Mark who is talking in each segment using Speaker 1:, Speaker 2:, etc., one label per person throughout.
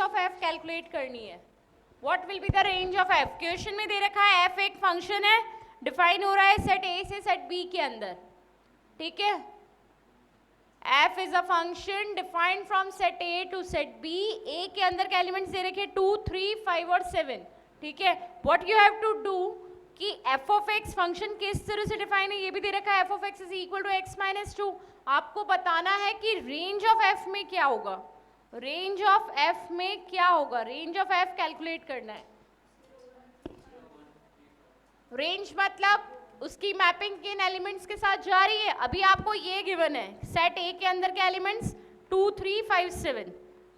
Speaker 1: Of F calculate करनी है. What will be the range of F? Question में दे रखा है एफ एक फंक्शन है, डिफाइन हो रहा है सेट ए से सेट बी के अंदर. ठीक है, f is a function defined from set a to set b. a के अंदर के एलिमेंट्स दे रखे 2, 3, 5 और 7. ठीक है, what you have to do कि f of x फंक्शन किस तरह से डिफाइन है ये भी दे रखा है. f of x is equal to x minus 2. आपको बताना है कि रेंज ऑफ f में क्या होगा. रेंज ऑफ f में क्या होगा? रेंज ऑफ f कैलकुलेट करना है. रेंज मतलब उसकी मैपिंग किन एलिमेंट्स के साथ जा रही है. अभी आपको ये गिवन है सेट ए के अंदर के एलिमेंट्स 2, 3, 5, 7.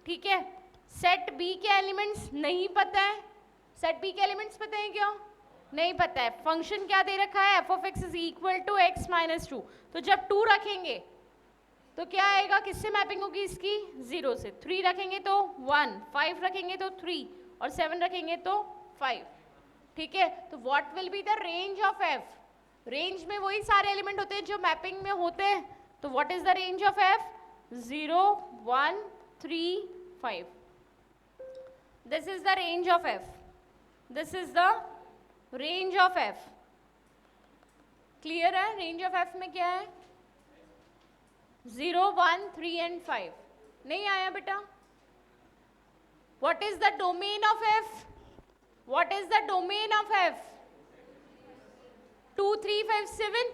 Speaker 1: ठीक है, सेट बी के एलिमेंट्स नहीं पता है. सेट बी के एलिमेंट्स पता है क्या? नहीं पता है. फंक्शन क्या दे रखा है? F of X is equal to X minus 2. तो जब 2 रखेंगे तो क्या आएगा? किससे मैपिंग होगी इसकी? 0 से. 3 रखेंगे तो 1, 5 रखेंगे तो 3 और 7 रखेंगे तो 5. ठीक है, तो what will be the range of F? Range में वही सारे एलिमेंट होते हैं जो मैपिंग में होते हैं. तो what is the range of F? 0, 1, 3, 5. This is the range of F. This is the range of F. Clear है? रेंज ऑफ एफ में क्या है? 0, 1, 3 एंड 5. नहीं आया बेटा? What is the domain of F? What is the domain of F? 2, 3, 5, 7.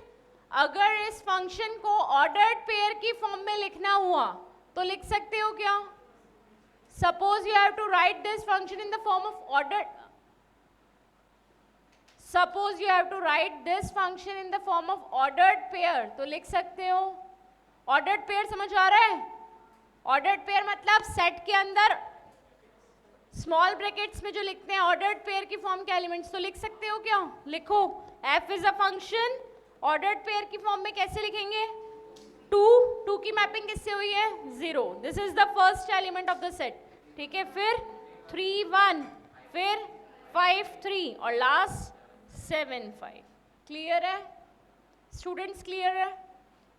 Speaker 1: अगर इस function को ऑर्डर्ड पेयर की फॉर्म में लिखना हुआ तो लिख सकते हो क्या? Suppose you have to write this function in the form of ordered. Suppose you have to write this function in the form of ordered pair तो लिख सकते हो. ऑर्डर्ड पेयर समझ आ रहा है? ऑर्डर्ड पेयर मतलब सेट के अंदर स्मॉल ब्रैकेट्स में जो लिखते हैं ऑर्डर्ड पेयर की फॉर्म के एलिमेंट्स. तो लिख सकते हो क्या? लिखो. f is a function. Ordered pair की फॉर्म में कैसे लिखेंगे? 2 की मैपिंग किससे हुई है? 0. This is the first element of the set. ठीक है, फिर 3, 1, फिर 5, 3 और लास्ट 7, 5. क्लियर है स्टूडेंट्स? क्लियर है?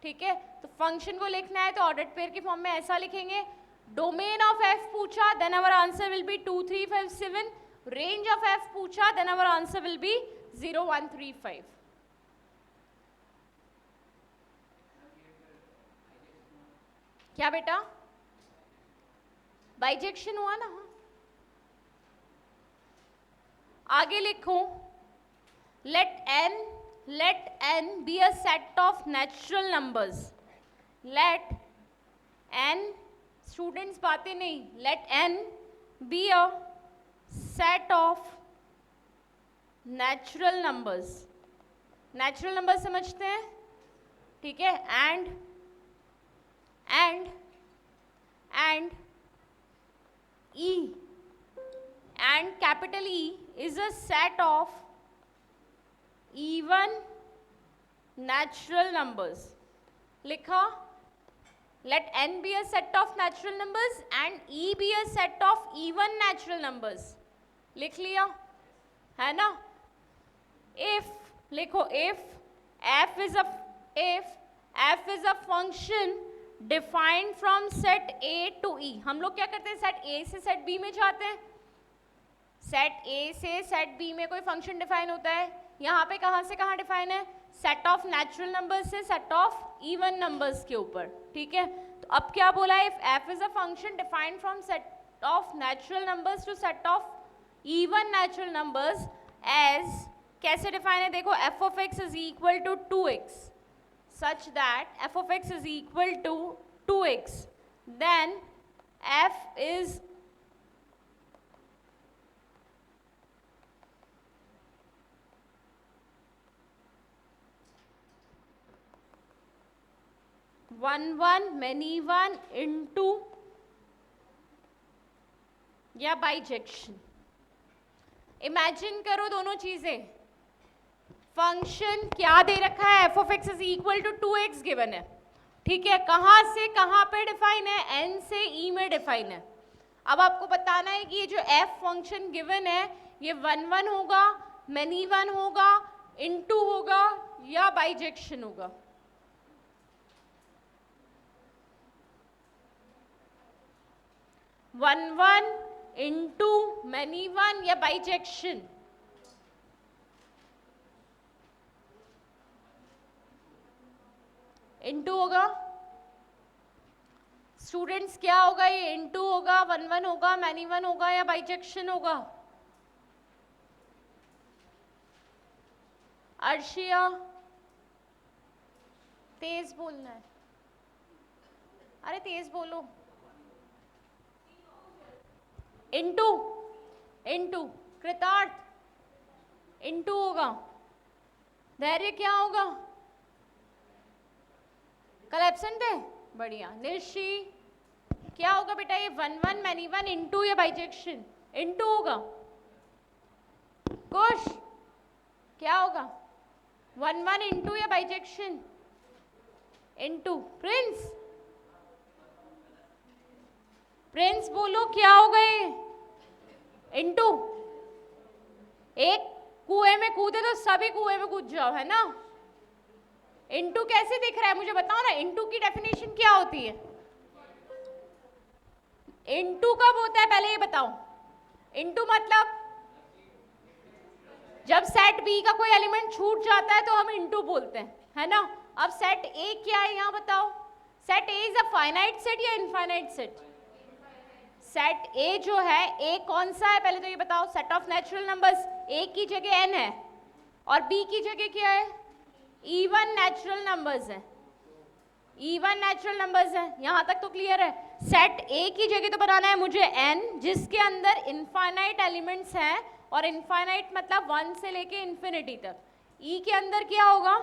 Speaker 1: ठीक है, तो फंक्शन को लिखना है तो ऑर्डर्ड पेयर की फॉर्म में ऐसा लिखेंगे. डोमेन ऑफ f पूछा then our answer will be 2, 3, 5, 7. Range of f पूछा then our answer will be 0, 1, 3, 5. क्या बेटा? बाइजेक्शन हुआ ना? आगे लिखो. लेट n be a set of natural numbers. let n, students बातें नहीं. let n be a set of natural numbers. natural numbers समझते हैं? ठीक है, and e and capital E is a set of even natural numbers. लिखा. let n be a set of natural numbers and e be a set of even natural numbers. लिख लिया है ना? if लिखो. if f is a function defined from set a to e. हम लोग क्या करते हैं? सेट a से सेट b में जाते हैं. सेट a से सेट b में कोई फंक्शन डिफाइन होता है. यहाँ पे कहाँ से कहाँ डिफाइन है? सेट ऑफ नेचुरल नंबर्स से सेट ऑफ इवन नंबर्स के ऊपर. ठीक है, तो अब क्या बोला है? If f is a function defined from set of natural numbers to set of even natural numbers as. कैसे डिफाइन है? देखो. f of x is equal to 2x such that f of x is equal to 2x, then f is many one into या bijection. Imagine करो दोनों चीजें. Function क्या दे रखा है? f of x is equal to 2x given है. ठीक है, कहाँ से कहाँ पे डिफाइन है? n से e में डिफाइन है. अब आपको बताना है कि ये जो f फंक्शन गिवन है ये 1, 1 होगा, many one होगा, into होगा या बाइजेक्शन होगा. 1, 1 इनटू मैनी वन या बाइजेक्शन? इनटू होगा स्टूडेंट्स, क्या होगा ये? इनटू होगा, वन वन होगा, मैनी वन होगा या बाइजेक्शन होगा? अर्शिया, तेज बोलना है, अरे तेज बोलो। Into, into. कृतार्थ, इनटू होगा। धैर्य क्या होगा? कल एब्सेंट है, बढ़िया। निशी, क्या होगा बेटा ये? One one many one into या बाइजेक्शन? इनटू होगा। कुश, क्या होगा? वन वन इनटू या बाइजेक्शन? इनटू। प्रिंस, प्रिंस बोलो क्या होगा ये? इनटू। एक कुएं में कूदे तो सभी कुएं में कूद जाओ, है ना? इनटू कैसे दिख रहा है मुझे बताओ ना। इनटू की डेफिनेशन क्या होती है? इनटू कब होता है पहले ये बताओ। इनटू मतलब जब सेट बी का कोई एलिमेंट छूट जाता है तो हम इनटू बोलते हैं, है ना? अब सेट ए क्या है यहाँ बताओ। Set A is a finite set या इनफाइनाइट सेट? सेट ए जो है, ए कौन सा है पहले तो ये बताओ। सेट ऑफ नेचुरल नंबर्स, ए की जगह एन है और बी की जगह क्या है? इवन नेचुरल नंबर्स है। इवन नेचुरल नंबर्स है, यहां तक तो क्लियर है। सेट ए की जगह तो बनाना है मुझे एन, जिसके अंदर इनफाइनाइट एलिमेंट्स हैं, और इनफाइनाइट मतलब 1 से लेके इन्फिनिटी तक। ई के अंदर क्या होगा?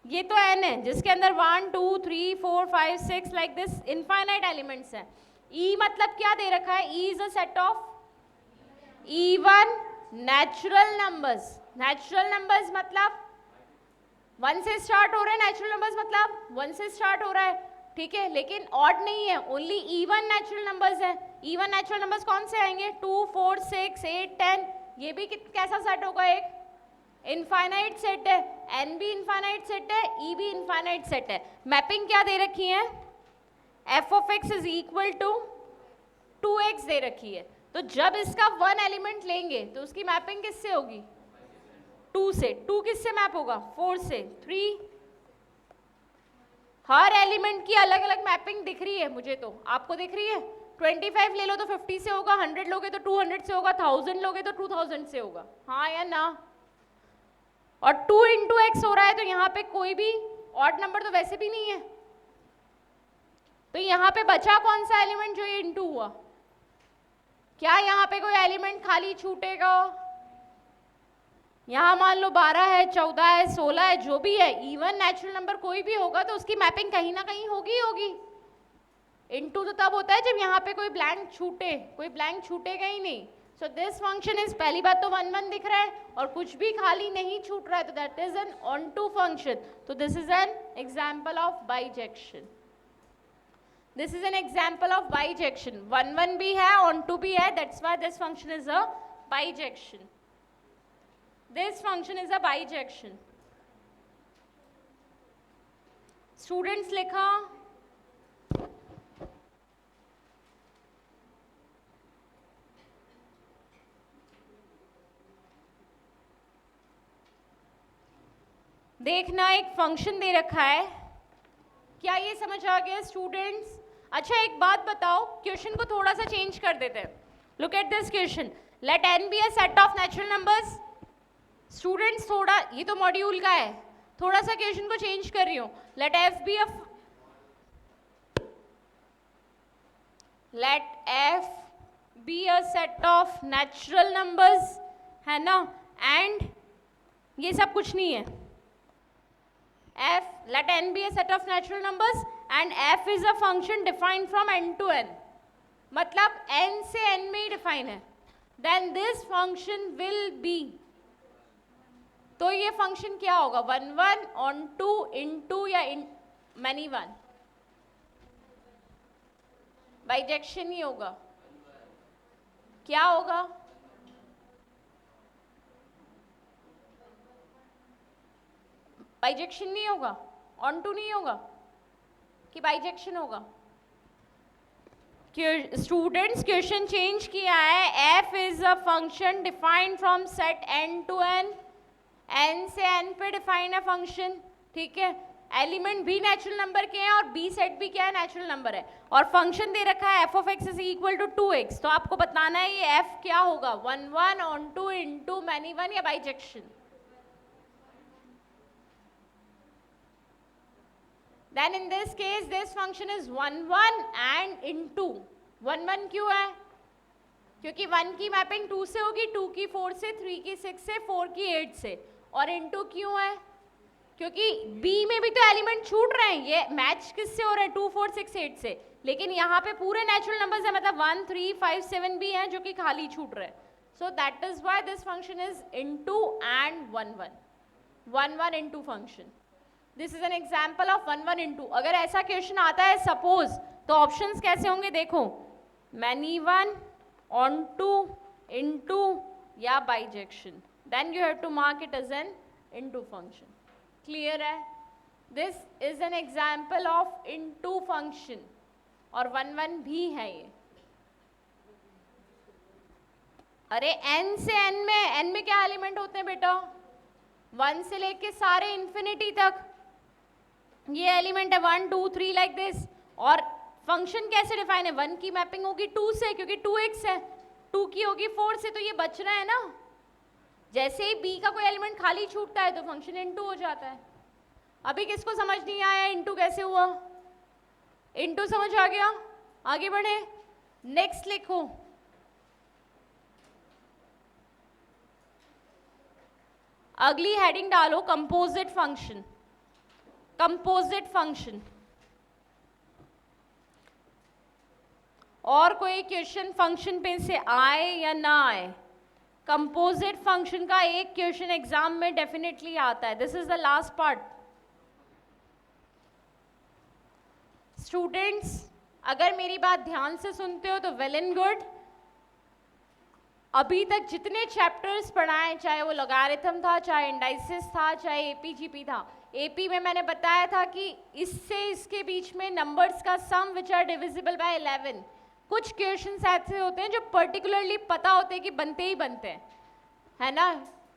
Speaker 1: ये तो एन है जिसके अंदर 1 2 3 4 5 6 लाइक दिस इनफाइनाइट एलिमेंट्स हैं। ई मतलब क्या दे रखा है? E is a set of even natural numbers. Natural numbers मतलब 1 से स्टार्ट हो रहे हैं, नेचुरल नंबर्स मतलब 1 से स्टार्ट हो रहा है, ठीक है? लेकिन ऑड नहीं है, ओनली इवन नेचुरल नंबर्स है। इवन नेचुरल नंबर्स कौन से आएंगे? 2 4 6 8 10। ये भी कैसा सेट होगा? एक इनफाइनाइट सेट है। एन भी इनफाइनाइट सेट है, ई भी इनफाइनाइट सेट है। मैपिंग क्या दे रखी है? F of X is equal to 2x दे रखी है। तो जब इसका 1 एलिमेंट लेंगे तो उसकी मैपिंग किससे होगी? 2 से। 2 किससे मैप होगा? 4 से। 3। हर एलिमेंट की अलग अलग मैपिंग दिख रही है मुझे, तो आपको दिख रही है? 25 ले लो तो 50 से होगा, 100 लोगे तो 200 से होगा, 1000 लोगे तो 2000 से होगा, हाँ या ना? और 2 इंटू एक्स हो रहा है तो यहाँ पे कोई भी ऑड नंबर तो वैसे भी नहीं है, तो यहाँ पे बचा कौन सा एलिमेंट जो ये इंटू हुआ? क्या यहाँ पे कोई एलिमेंट खाली छूटेगा? यहाँ मान लो 12 है, 14 है, 16 है, जो भी है, इवन नेचुरल नंबर कोई भी होगा तो उसकी मैपिंग कहीं ना कहीं होगी होगी। इनटू तो तब होता है जब यहाँ पे कोई ब्लैंक छूटे, कोई ब्लैंक छूटेगा ही नहीं। सो दिस फंक्शन इज, पहली बात तो 1 1 दिख रहा है और कुछ भी खाली नहीं छूट रहा है, तो दैट इज एन ऑन टू फंक्शन। तो this is an example of bijection. This is an example of bijection. 1 1 भी है, ऑन टू भी है, that's why this function is a bijection. This function is a bijection. Students लिखा, देखना एक फंक्शन दे रखा है, क्या ये समझ आ गया स्टूडेंट्स? अच्छा एक बात बताओ, क्वेश्चन को थोड़ा सा चेंज कर देते हैं। Look at this question, let n be a set of natural numbers. Students थोड़ा, ये तो मॉड्यूल का है, थोड़ा सा क्वेश्चन को चेंज कर रही हूँ। Let f be a set of natural numbers, है ना? एंड ये सब कुछ नहीं है। let n be a set of natural numbers and f is a function defined from n to n, मतलब n से n में ही डिफाइन है। then this function will be, तो ये फंक्शन क्या होगा? 1 1 on 2 into या many 1? बाइजेक्शन ही होगा। क्या होगा? बाइजेक्शन नहीं होगा, ऑन टू नहीं होगा, कि बाइजेक्शन होगा? स्टूडेंट्स क्वेश्चन चेंज किया है. F is a function defined from set N to N. N से एन पे डिफाइन है फंक्शन. ठीक है, एलिमेंट भी नेचुरल नंबर के हैं और बी सेट भी क्या है, नेचुरल नंबर है. और फंक्शन दे रखा है F of X is equal to 2x. तो आपको बताना है ये एफ क्या होगा, 1 1 ऑन 2 इंटू मैनी 1 या bijection. Then in this case this function is 1 1 and into 1 1 क्यों है, क्योंकि 1 की मैपिंग 2 से होगी, 2 की 4 से, 3 की 6 से, 4 की 8 से. और into क्यों है, क्योंकि B में भी तो एलिमेंट छूट रहे हैं. ये मैच किससे हो रहे हैं, 2 4 6 8 से. लेकिन यहाँ पे पूरे नेचुरल नंबर्स है, मतलब 1 3 5 7 भी हैं जो कि खाली छूट रहे हैं. So that is why this function is into and 1 1. 1 1 into function. This is an example of 1 1 into. अगर ऐसा क्वेश्चन आता है सपोज, तो ऑप्शंस कैसे होंगे देखो, मैनी 1 ऑन 2 इंटू या bijection. Then you have to mark it as an into function. Clear है? This is an example of into function और 1 1 भी है ये. अरे n से n में क्या एलिमेंट होते हैं बेटा, 1 से लेके सारे इंफिनिटी तक ये एलिमेंट है, 1 2 3 लाइक दिस. और फंक्शन कैसे डिफाइन है, 1 की मैपिंग होगी 2 से क्योंकि 2x है, 2 की होगी 4 से, तो ये बच रहा है ना. जैसे ही b का कोई एलिमेंट खाली छूटता है तो फंक्शन इनटू हो जाता है. अभी किसको समझ नहीं आया इनटू कैसे हुआ, इनटू समझ आ गया, आगे बढ़े. नेक्स्ट लिखो, अगली हेडिंग डालो कंपोजिट फंक्शन. Composite function. और कोई क्वेश्चन फंक्शन पे से आए या ना आए, कंपोजिट फंक्शन का एक क्वेश्चन एग्जाम में डेफिनेटली आता है. This is the last part. Students अगर मेरी बात ध्यान से सुनते हो तो वेल एंड गुड. अभी तक जितने चैप्टर्स पढ़ाए, चाहे वो लॉगरिथम था, चाहे इंडाइसिस था, चाहे एपीजीपी था. एपी में मैंने बताया था कि इससे इसके बीच में नंबर्स का सम विच आर डिविजिबल बाय 11. कुछ क्वेश्चंस ऐसे होते हैं जो पर्टिकुलरली पता होते हैं कि बनते ही बनते हैं, है ना.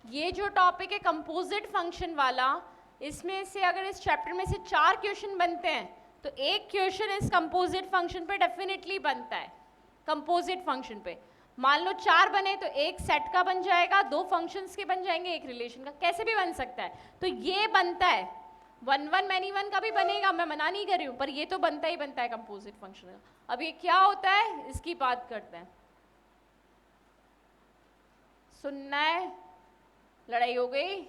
Speaker 1: ये जो टॉपिक है कंपोजिट फंक्शन वाला, इसमें से अगर इस चैप्टर में से 4 क्वेश्चन बनते हैं तो एक क्वेश्चन इस कंपोजिट फंक्शन पे डेफिनेटली बनता है. कंपोजिट फंक्शन पे मान लो 4 बने तो एक सेट का बन जाएगा, 2 फंक्शंस के बन जाएंगे, एक रिलेशन का, कैसे भी बन सकता है. तो ये बनता है. 1 1 मैनी 1 का भी बनेगा, मैं मना नहीं कर रही हूँ, पर ये तो बनता ही बनता है कंपोजिट फंक्शन का. अब ये क्या होता है इसकी बात करते हैं. सुनना है, लड़ाई हो गई.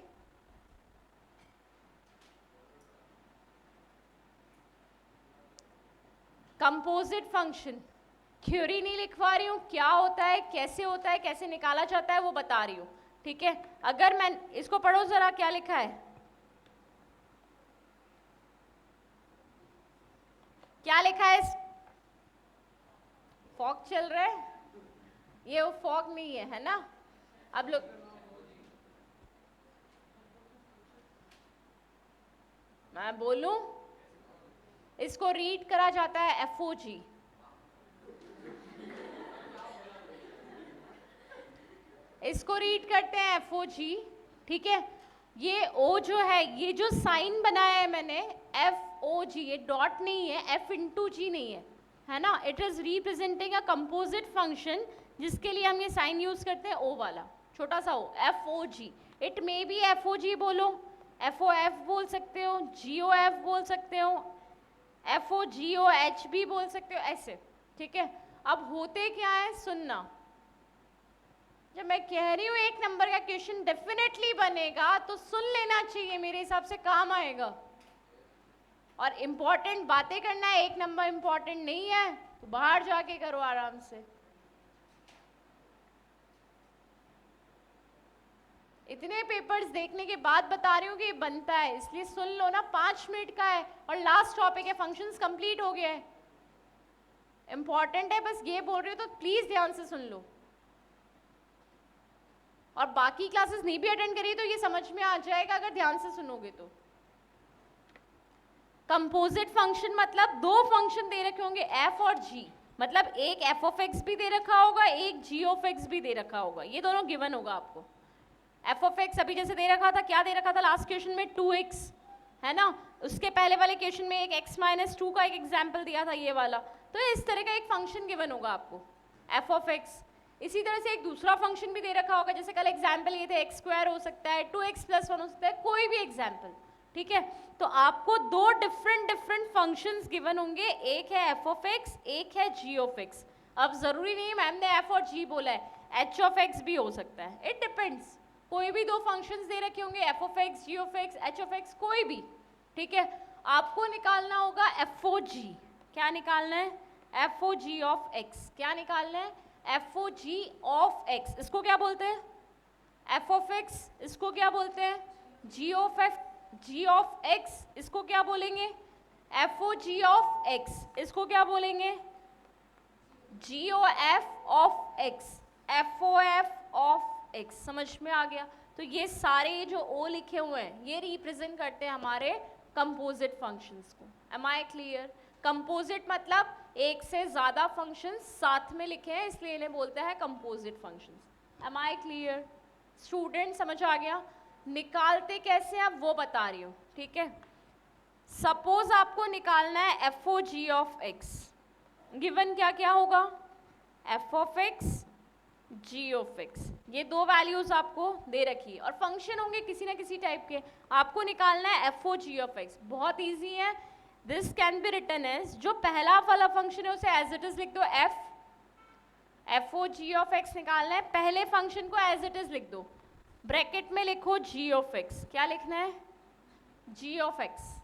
Speaker 1: कंपोजिट फंक्शन थ्योरी नहीं लिखवा रही हूँ, क्या होता है, कैसे निकाला जाता है वो बता रही हूँ. ठीक है, अगर मैं इसको पढ़ो जरा, क्या लिखा है, क्या लिखा है. फॉग चल रहा है, ये वो फॉग नहीं है ना. अब लोग मैं बोलूं, इसको रीड करा जाता है एफओजी. इसको रीड करते हैं एफओजी. ठीक है, ये ओ जो है, ये जो साइन बनाया है मैंने एफओजी, ये डॉट नहीं है, एफ इंटू जी नहीं है ना. It is representing a composite function, जिसके लिए हम ये साइन यूज करते हैं ओ वाला, छोटा सा O, FOG. It may be FOG बोलो, एफओएफ बोल सकते हो, जीओएफ बोल सकते हो, एफओजीओएच भी बोल सकते हो, ऐसे. ठीक है, अब होते क्या है सुनना. जब मैं कह रही हूँ एक नंबर का क्वेश्चन डेफिनेटली बनेगा तो सुन लेना चाहिए, मेरे हिसाब से काम आएगा. और इम्पॉर्टेंट बातें करना है, एक नंबर इम्पॉर्टेंट नहीं है तो बाहर जाके करो आराम से. इतने पेपर्स देखने के बाद बता रही हूँ कि ये बनता है, इसलिए सुन लो ना. 5 मिनट का है और लास्ट टॉपिक है, फंक्शंस कंप्लीट हो गया है. इंपॉर्टेंट है, बस ये बोल रही हो तो प्लीज ध्यान से सुन लो. और बाकी क्लासेस नहीं भी अटेंड करिए तो ये समझ में आ जाएगा अगर ध्यान से सुनोगे तो. कंपोजिट फंक्शन मतलब 2 फंक्शन दे रखे होंगे एफ और जी, मतलब एक एफ ऑफ एक्स भी दे रखा होगा, एक जी ऑफ एक्स भी दे रखा होगा, ये दोनों गिवन होगा आपको। एफ ऑफ एक्स अभी जैसे दे रखा था, क्या दे रखा था लास्ट क्वेश्चन में, 2x, है ना। उसके पहले वाले क्वेश्चन में एक x-2 का एक एग्जाम्पल दिया था, ये वाला। तो इस तरह का एक फंक्शन गिवन होगा आपको, एफ ऑफ एक्स। इसी तरह से एक दूसरा फंक्शन भी दे रखा होगा, जैसे कल एग्जाम्पल ये थे, x² हो सकता है, 2x+1 हो सकता है, कोई भी एग्जाम्पल, ठीक है। तो आपको दो डिफरेंट फंक्शंस गिवन होंगे, एक है एफ ऑफ एक्स, एक है जी ऑफ एक्स। अब जरूरी नहीं मैम ने एफ और जी बोला है, एच ऑफ एक्स भी हो सकता है, इट डिपेंड्स। कोई भी दो फंक्शंस दे रखे होंगे, F of x, ji of X, H of X, कोई भी, ठीक है। आपको निकालना होगा एफ ओ जी। क्या निकालना है? F O ji of X. क्या निकालना है? F O ji of X. इसको क्या बोलते हैं? F of X. इसको क्या बोलते हैं? G of F, G of X. इसको क्या बोलेंगे? F O ji of X. इसको क्या बोलेंगे? G O F of X, F O F of X. समझ में आ गया? तो ये सारे जो ओ लिखे हुए हैं, ये रिप्रेजेंट करते हैं हमारे कंपोजिट फंक्शंस को। Am I clear? कंपोजिट मतलब एक से ज़्यादा फंक्शंस साथ में लिखे हैं, इसलिए इन्हें बोलते हैं composite functions. Am I clear? Student समझ आ गया? निकालते कैसे अब वो बता रही हूँ, ठीक है। सपोज आपको निकालना है F O ji of x. Given क्या क्या होगा? F of x, ji of x. ये दो वैल्यूज आपको दे रखी है और फंक्शन होंगे किसी ना किसी टाइप के। आपको निकालना है F O ji of x. बहुत इजी है। This can be written as, जो पहला वाला फंक्शन है उसे एज इट इज लिख दो, f O ji of x निकालना है, पहले फंक्शन को एज इट इज लिख दो, ब्रैकेट में लिखो जी ऑफ एक्स। क्या लिखना है? जी ऑफ एक्स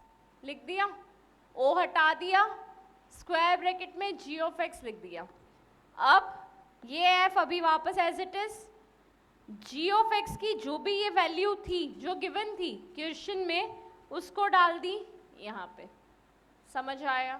Speaker 1: लिख दिया, ओ हटा दिया, स्क्वायर ब्रैकेट में जी ऑफ एक्स लिख दिया। अब ये एफ अभी वापस as it is, g of x की जो भी ये वैल्यू थी जो गिवन थी क्वेश्चन में, उसको डाल दी यहाँ पे। समझ आया?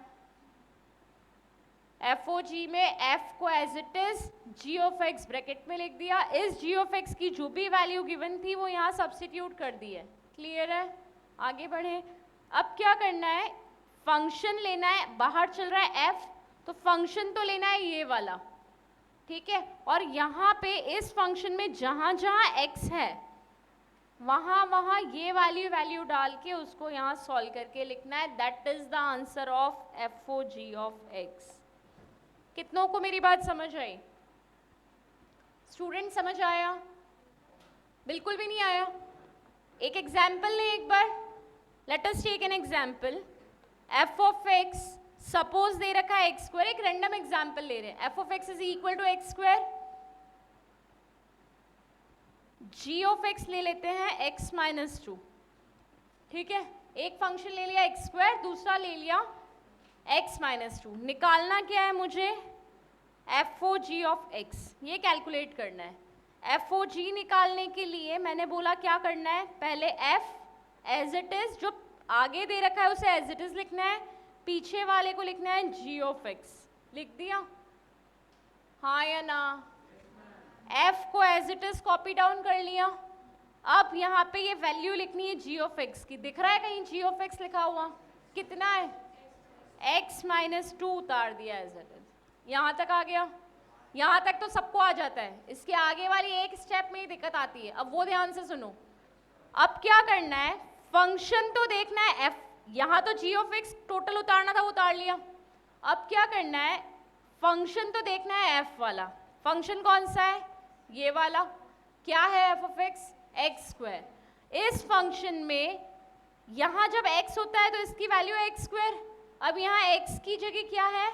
Speaker 1: एफ ओ जी में एफ को as it is, g of x bracket में लिख दिया, इस जी ऑफ एक्स की जो भी वैल्यू गिवन थी वो यहाँ सब्स्टिट्यूट कर दी है। क्लियर है? आगे बढ़े। अब क्या करना है? फंक्शन लेना है, बाहर चल रहा है एफ, तो फंक्शन तो लेना है ये वाला, ठीक है। और यहाँ पे इस फंक्शन में जहाँ जहाँ x है वहाँ वहाँ ये वैल्यू डाल के उसको यहाँ सॉल्व करके लिखना है। That is the answer of f O ji of x. कितनों को मेरी बात समझ आई? स्टूडेंट समझ आया? बिल्कुल भी नहीं आया? एक एग्जाम्पल लें एक बार। Let us take an example. F of X suppose दे रखा है एक्स स्क्वायर, एक रैंडम एग्जाम्पल ले रहे हैं। F of X is equal to X square, G of X ले लेते हैं x-2, ठीक है। एक फंक्शन ले लिया एक्स स्क्वायर, दूसरा ले लिया x-2। निकालना क्या है मुझे? F O ji of x, ये कैलकुलेट करना है। एफ ओ जी निकालने के लिए मैंने बोला क्या करना है, पहले एफ एज इट इज, जो आगे दे रखा है उसे एज इट इज लिखना है, पीछे वाले को लिखना है जी ऑफ एक्स। लिख दिया? हाँ या ना? एफ को as it is copy down कर लिया। अब यहाँ पे ये वैल्यू लिखनी है जी ऑफ एक्स की। दिख रहा है कहीं जी ऑफ एक्स लिखा हुआ? कितना है? x-2 उतार दिया एज इट इज। यहाँ तक आ गया? यहाँ तक तो सबको आ जाता है, इसके आगे वाली एक स्टेप में ही दिक्कत आती है। अब वो ध्यान से सुनो। अब क्या करना है? फंक्शन तो देखना है एफ, यहाँ तो जी ऑफ एक्स टोटल उतारना था, वो उतार लिया। अब क्या करना है? फंक्शन तो देखना है एफ वाला। फंक्शन कौन सा है? ये वाला। क्या है F of x? X square. इस फंक्शन में यहाँ जब x होता है तो इसकी वैल्यू है एक्स स्क्वायर। अब यहाँ x की जगह क्या है?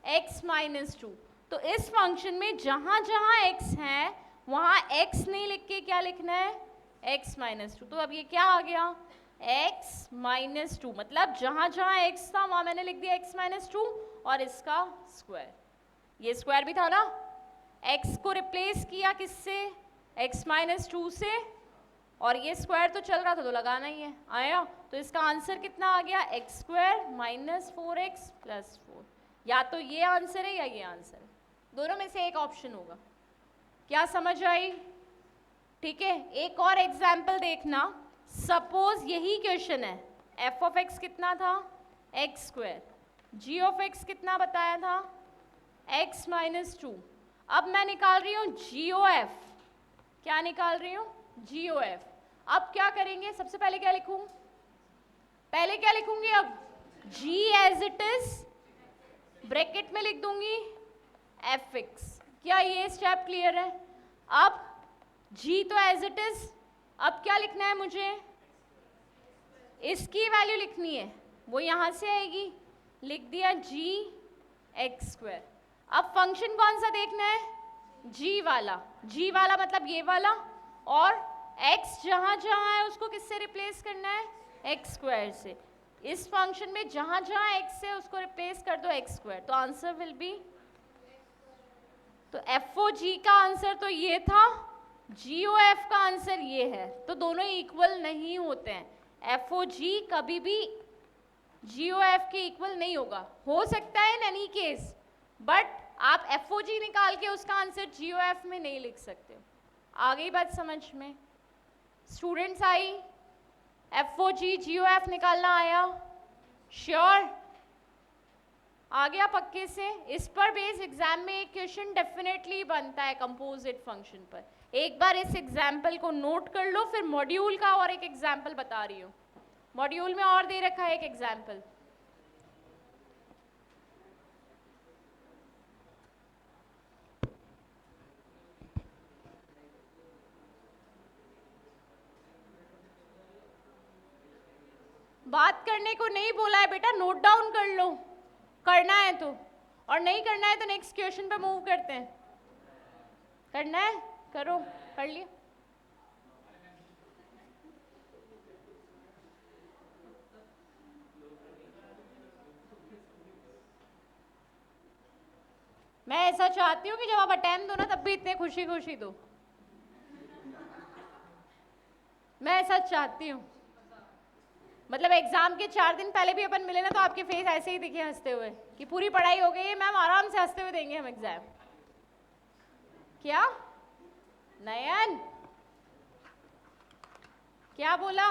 Speaker 1: x-2। तो इस फंक्शन में जहाँ जहाँ x है वहाँ x नहीं लिख के क्या लिखना है? x-2। तो अब ये क्या आ गया? x-2, मतलब जहाँ जहाँ x था वहाँ मैंने लिख दिया x-2 और इसका स्क्वायर। ये स्क्वायर भी था ना, x को रिप्लेस किया किससे? x-2 से, और ये स्क्वायर तो चल रहा था तो लगाना ही है। आया? तो इसका आंसर कितना आ गया? x² - 4x + 4। या तो ये आंसर है या ये आंसर है, दोनों में से एक ऑप्शन होगा। क्या समझ आई? ठीक है। एक और एग्जाम्पल देखना। सपोज यही क्वेश्चन है, एफ ऑफ एक्स कितना था? x², जी ऑफ एक्स कितना बताया था? x minus 2। अब मैं निकाल रही हूँ GOF। क्या निकाल रही हूँ? GOF। अब क्या करेंगे? सबसे पहले क्या लिखूं? पहले क्या लिखूंगी? अब G as it is, bracket में लिख दूंगी fx। क्या ये स्टेप क्लियर है? अब G तो एज इट इज, अब क्या लिखना है मुझे? इसकी वैल्यू लिखनी है, वो यहां से आएगी, लिख दिया G x स्क्वायर। अब फंक्शन कौन सा देखना है? G वाला। G वाला मतलब ये वाला, और x जहां जहां है उसको किससे रिप्लेस करना है? x स्क्वायर से। इस फंक्शन में जहां जहां x है उसको रिप्लेस कर दो x स्क्वायर, तो आंसर विल बी, तो FOG का आंसर तो ये था, GOF का आंसर ये है। तो दोनों इक्वल नहीं होते हैं, FOG कभी भी GOF के इक्वल नहीं होगा। हो सकता है इन एनी केस, बट आप FOG निकाल के उसका आंसर GOF में नहीं लिख सकते हो। आ गई बात समझ में? Students I? FOG GOF निकालना आया? श्योर? आ गया पक्के से? इस पर बेस एग्जाम में एक क्वेश्चन डेफिनेटली बनता है कंपोजिट फंक्शन पर। एक बार इस एग्जाम्पल को नोट कर लो, फिर मॉड्यूल का और एक एग्जाम्पल बता रही हूँ। मॉड्यूल में और दे रखा है एक एग्जाम्पल। बात करने को नहीं बोला है बेटा, नोट डाउन कर लो, करना है तो, और नहीं करना है तो नेक्स्ट क्वेश्चन पे मूव करते हैं। करना है करो, कर लिया। मैं ऐसा चाहती हूँ कि जब आप अटेम्प्ट दो ना तब भी इतने खुशी खुशी दो। मैं ऐसा चाहती हूँ, मतलब एग्जाम के 4 दिन पहले भी अपन मिले ना तो आपके फेस ऐसे ही दिखे हंसते हुए कि पूरी पढ़ाई हो गई है मैम, आराम से हंसते हुए देंगे हम एग्जाम। क्या नयन, क्या बोला?